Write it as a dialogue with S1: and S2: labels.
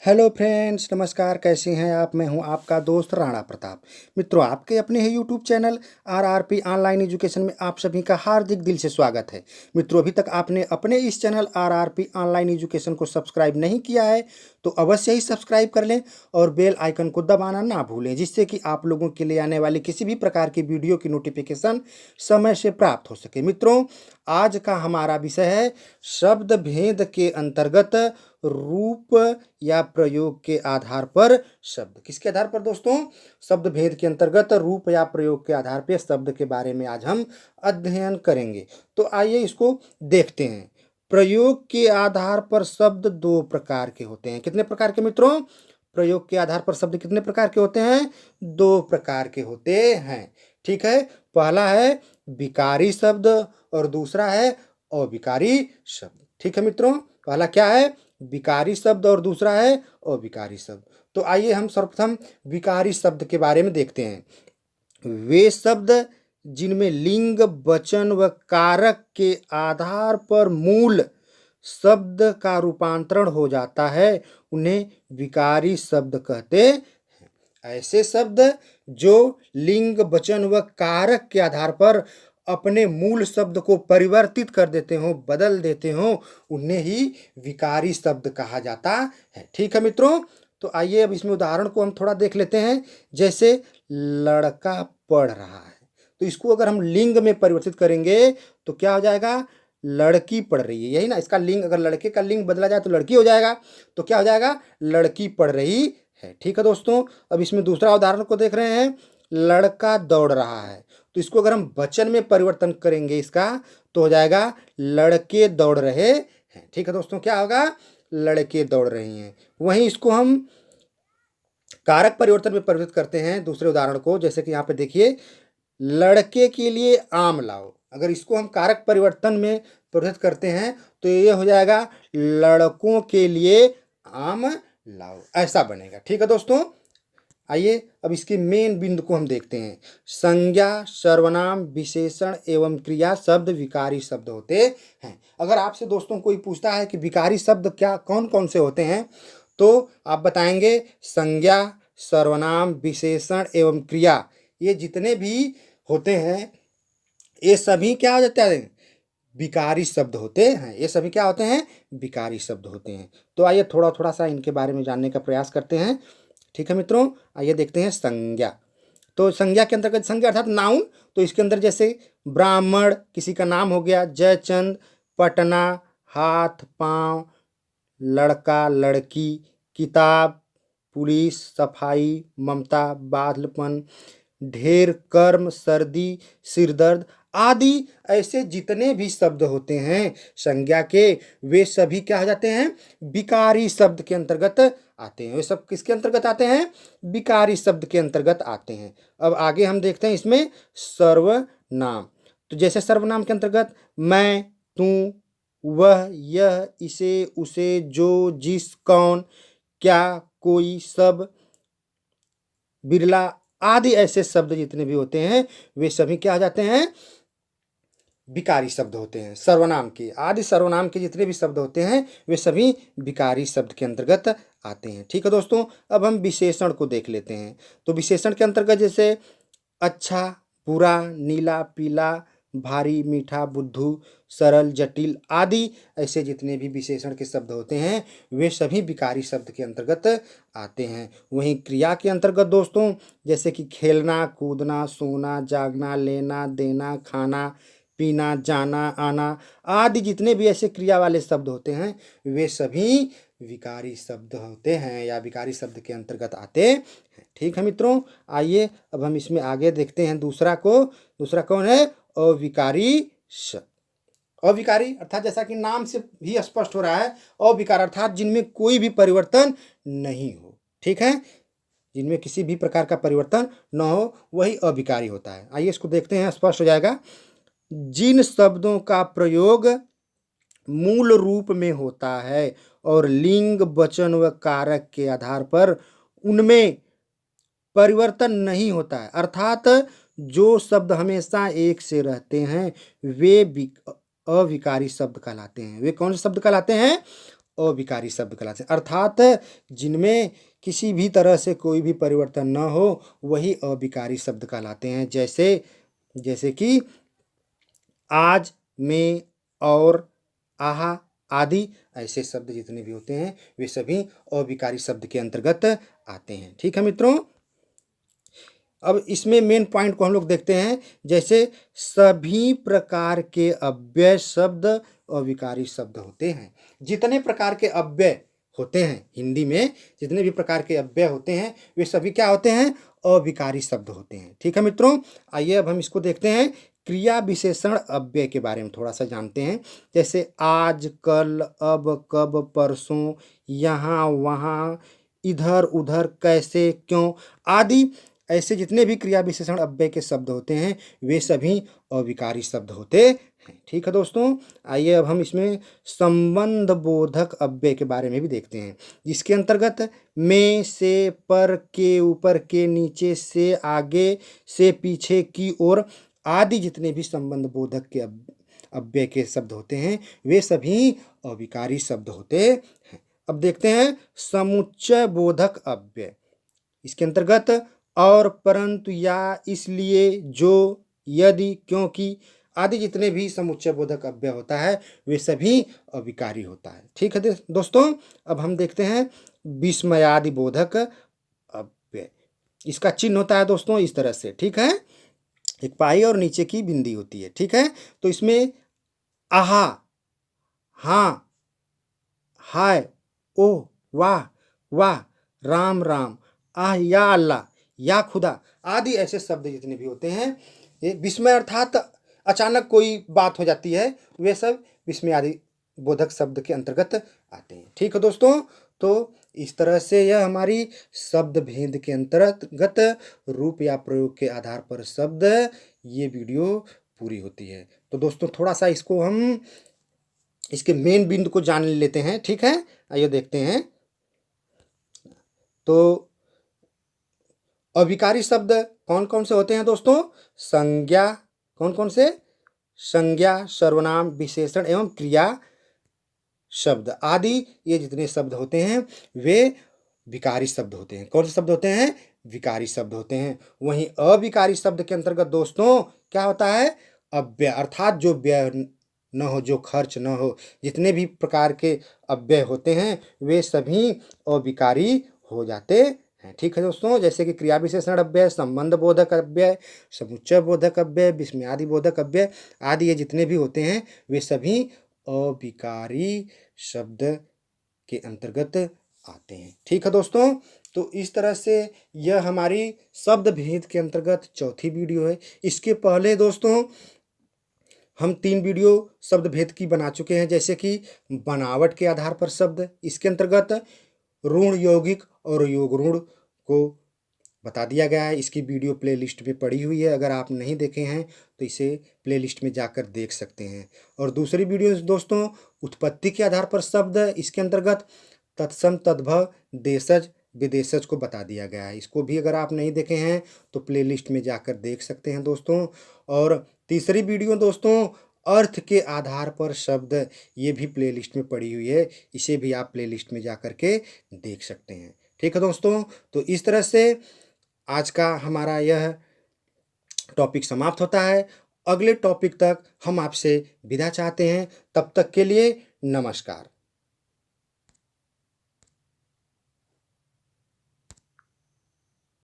S1: Hello friends, नमस्कार। कैसे हैं आप? मैं हूं आपका दोस्त राणा प्रताप। मित्रों, आपके अपने ही YouTube channel RRP online education में आप सभी का हार्दिक दिल से स्वागत है। मित्रों, अभी तक आपने अपने इस चैनल आरआरपी ऑनलाइन एजुकेशन को सब्सक्राइब नहीं किया है तो अवश्य ही सब्सक्राइब कर लें और बेल आइकन को दबाना ना भूलें, जिससे कि आप लोगों के लिए आने वाली किसी भी प्रकार की वीडियो की नोटिफिकेशन समय से प्राप्त हो सके। मित्रों, आज का हमारा विषय है शब्द भेद के अंतर्गत रूप या प्रयोग के आधार पर शब्द। किसके आधार पर दोस्तों? शब्द भेद के अंतर्गत रूप या प्रयोग के आधार पर शब्द के बारे में आज हम अध्ययन करेंगे। तो आइए इसको देखते हैं। प्रयोग के आधार पर शब्द दो प्रकार के होते हैं। कितने प्रकार के मित्रों? प्रयोग के आधार पर शब्द कितने प्रकार के होते हैं? दो प्रकार के होते हैं। ठीक है। पहला है विकारी शब्द और दूसरा है अविकारी शब्द। ठीक है मित्रों, पहला क्या है? विकारी शब्द और दूसरा है अविकारी शब्द। तो आइए हम सर्वप्रथम विकारी शब्द के बारे में देखते हैं। वे शब्द जिनमें लिंग, वचन व कारक के आधार पर मूल शब्द का रूपांतरण हो जाता है उन्हें विकारी शब्द कहते हैं। ऐसे शब्द जो लिंग, वचन व कारक के आधार पर अपने मूल शब्द को परिवर्तित कर देते हो, बदल देते हो, उन्हें ही विकारी शब्द कहा जाता है। ठीक है मित्रों, तो आइए अब इसमें उदाहरण को हम थोड़ा देख लेते हैं। जैसे लड़का पढ़ रहा है, तो इसको अगर हम लिंग में परिवर्तित करेंगे तो क्या हो जाएगा? लड़की पढ़ रही है। यही ना, इसका लिंग, अगर लड़के का लिंग बदला जाए तो लड़की हो जाएगा। तो क्या हो जाएगा? लड़की पढ़ रही है। ठीक है दोस्तों, अब इसमें दूसरा उदाहरण को देख रहे हैं। लड़का दौड़ रहा है, तो इसको अगर हम वचन में परिवर्तन करेंगे इसका तो हो जाएगा लड़के दौड़ रहे हैं। ठीक है दोस्तों, क्या होगा? लड़के दौड़ रही हैं। वहीं इसको हम कारक परिवर्तन में परिवर्तित करते हैं दूसरे उदाहरण को। जैसे कि यहाँ पे देखिए, लड़के के लिए आम लाओ। अगर इसको हम कारक परिवर्तन में परिवर्तित करते हैं तो ये हो जाएगा लड़कों के लिए आम लाओ, ऐसा बनेगा। ठीक है दोस्तों, आइए अब इसके मेन बिंदु को हम देखते हैं। संज्ञा, सर्वनाम, विशेषण एवं क्रिया शब्द विकारी शब्द होते हैं। अगर आपसे दोस्तों कोई पूछता है कि विकारी शब्द क्या कौन कौन से होते हैं, तो आप बताएंगे संज्ञा, सर्वनाम, विशेषण एवं क्रिया, ये जितने भी होते हैं ये सभी क्या हो जाते हैं? विकारी शब्द होते हैं। ये सभी क्या होते हैं? विकारी शब्द होते हैं। तो आइए थोड़ा थोड़ा सा इनके बारे में जानने का प्रयास करते हैं। ठीक है मित्रों, आइए देखते हैं संज्ञा। तो संज्ञा के अंतर्गत, संज्ञा अर्थात नाउन, तो इसके अंदर जैसे ब्राह्मण किसी का नाम हो गया, जयचंद, पटना, हाथ, पांव, लड़का, लड़की, किताब, पुलिस, सफाई, ममता, बादलपन, ढेर, कर्म, सर्दी, सिरदर्द आदि ऐसे जितने भी शब्द होते हैं संज्ञा के, वे सभी क्या हो जाते हैं? विकारी शब्द के अंतर्गत आते हैं। वे सब किसके अंतर्गत आते हैं? विकारी शब्द के अंतर्गत आते हैं। अब आगे हम देखते हैं इसमें सर्वनाम। तो जैसे सर्वनाम के अंतर्गत मैं, तू, वह, यह, इसे, उसे, जो, जिस, कौन, क्या, कोई, सब, बिरला आदि ऐसे शब्द जितने भी होते हैं वे सभी क्या हो जाते हैं? विकारी शब्द होते हैं। सर्वनाम के, आदि सर्वनाम के जितने भी शब्द होते हैं वे सभी विकारी शब्द के अंतर्गत आते हैं। ठीक है दोस्तों, अब हम विशेषण को देख लेते हैं। तो विशेषण के अंतर्गत जैसे अच्छा, बुरा, नीला, पीला, भारी, मीठा, बुद्धू, सरल, जटिल आदि ऐसे जितने भी विशेषण के शब्द होते हैं वे सभी विकारी शब्द के अंतर्गत आते हैं। वहीं क्रिया के अंतर्गत दोस्तों जैसे कि खेलना, कूदना, सोना, जागना, लेना, देना, खाना, पीना, जाना, आना आदि जितने भी ऐसे क्रिया वाले शब्द होते हैं वे सभी विकारी शब्द होते हैं या विकारी शब्द के अंतर्गत आते हैं। ठीक है मित्रों, आइए अब हम इसमें आगे देखते हैं दूसरा को। दूसरा कौन है? अविकारी शब्द। अविकारी अर्थात जैसा कि नाम से भी स्पष्ट हो रहा है, अविकार अर्थात जिनमें कोई भी परिवर्तन नहीं हो। ठीक है, जिनमें किसी भी प्रकार का परिवर्तन न हो वही अविकारी होता है। आइए इसको देखते हैं, स्पष्ट हो जाएगा। जिन शब्दों का प्रयोग मूल रूप में होता है और लिंग, वचन व कारक के आधार पर उनमें परिवर्तन नहीं होता है, अर्थात जो शब्द हमेशा एक से रहते हैं वे अविकारी शब्द कहलाते हैं। वे कौन से शब्द कहलाते हैं? अविकारी शब्द कहलाते हैं। अर्थात जिनमें किसी भी तरह से कोई भी परिवर्तन न हो वही अविकारी शब्द कहलाते हैं। जैसे कि आज, में, और, आहा आदि ऐसे शब्द जितने भी होते हैं वे सभी अविकारी शब्द के अंतर्गत आते हैं। ठीक है मित्रों, अब इसमें मेन पॉइंट को हम लोग देखते हैं। जैसे सभी प्रकार के अव्यय शब्द अविकारी शब्द होते हैं। जितने प्रकार के अव्यय होते हैं हिंदी में, जितने भी प्रकार के अव्यय होते हैं वे सभी क्या होते हैं? अविकारी शब्द होते हैं। ठीक है मित्रों, आइए अब हम इसको देखते हैं। क्रिया विशेषण अव्यय के बारे में थोड़ा सा जानते हैं। जैसे आज, कल, अब, कब, परसों, यहाँ, वहाँ, इधर, उधर, कैसे, क्यों आदि ऐसे जितने भी क्रिया विशेषण अव्यय के शब्द होते हैं वे सभी अविकारी शब्द होते हैं। ठीक है दोस्तों, आइए अब हम इसमें संबंध बोधक अव्यय के बारे में भी देखते हैं, जिसके अंतर्गत में, से, पर, के, ऊपर, के, नीचे, से, आगे, से, पीछे, की ओर आदि जितने भी संबंध बोधक के अव्यय के शब्द होते हैं वे सभी अविकारी शब्द होते हैं। अब देखते हैं समुच्चय बोधक अव्यय। इसके अंतर्गत और, परंतु, या, इसलिए, जो, यदि, क्योंकि आदि जितने भी समुच्चय बोधक अव्यय होता है वे सभी अविकारी होता है। ठीक है दोस्तों, अब हम देखते हैं विस्मयादि बोधक अव्यय। इसका चिन्ह होता है दोस्तों इस तरह से। ठीक है, एक पाई और नीचे की बिंदी होती है। ठीक है, तो इसमें आहा, हाँ, हाय, ओह, वाह, वाह, राम राम, आह, या अल्लाह, या खुदा आदि ऐसे शब्द जितने भी होते हैं ये विस्मय अर्थात अचानक कोई बात हो जाती है, वे सब विस्मय आदि बोधक शब्द के अंतर्गत आते हैं। ठीक है दोस्तों, तो इस तरह से यह हमारी शब्द भेद के अंतर्गत रूप या प्रयोग के आधार पर शब्द ये वीडियो पूरी होती है। तो दोस्तों थोड़ा सा इसको हम इसके मेन बिंदु को जान लेते हैं। ठीक है, आइए देखते हैं। तो अविकारी शब्द कौन कौन से होते हैं दोस्तों? संज्ञा, कौन कौन से? संज्ञा, सर्वनाम, विशेषण एवं क्रिया शब्द आदि ये जितने शब्द होते हैं वे विकारी शब्द होते हैं। कौन से शब्द होते हैं? विकारी शब्द होते हैं। वहीं अविकारी शब्द के अंतर्गत दोस्तों क्या होता है? अव्यय अर्थात जो व्यय न हो, जो खर्च न हो, जितने भी प्रकार के अव्यय होते हैं वे सभी अविकारी हो जाते हैं। ठीक है दोस्तों, जैसे कि क्रिया विशेषण अव्यय, संबंध बोधक अव्यय, समुच्चय बोधक अव्यय, विस्मयादि बोधक अव्यय आदि ये जितने भी होते हैं वे सभी अविकारी शब्द के अंतर्गत आते हैं। ठीक है दोस्तों, तो इस तरह से यह हमारी शब्द भेद के अंतर्गत चौथी वीडियो है। इसके पहले दोस्तों हम 3 वीडियो शब्द भेद की बना चुके हैं, जैसे कि बनावट के आधार पर शब्द, इसके अंतर्गत ऋण यौगिक और योग ऋण को बता दिया गया है। इसकी वीडियो प्लेलिस्ट में पड़ी हुई है, अगर आप नहीं देखे हैं तो इसे प्लेलिस्ट में जाकर देख सकते हैं। और दूसरी वीडियो दोस्तों उत्पत्ति के आधार पर शब्द, इसके अंतर्गत तत्सम, तद्भव, देशज, विदेशज को बता दिया गया है। इसको भी अगर आप नहीं देखे हैं तो प्लेलिस्ट में जाकर देख सकते हैं दोस्तों। और तीसरी वीडियो दोस्तों अर्थ के आधार पर शब्द, ये भी प्लेलिस्ट में पड़ी हुई है, इसे भी आप प्लेलिस्ट में जाकर के देख सकते हैं। ठीक है दोस्तों, तो इस तरह से आज का हमारा यह टॉपिक समाप्त होता है। अगले टॉपिक तक हम आपसे विदा चाहते हैं, तब तक के लिए नमस्कार।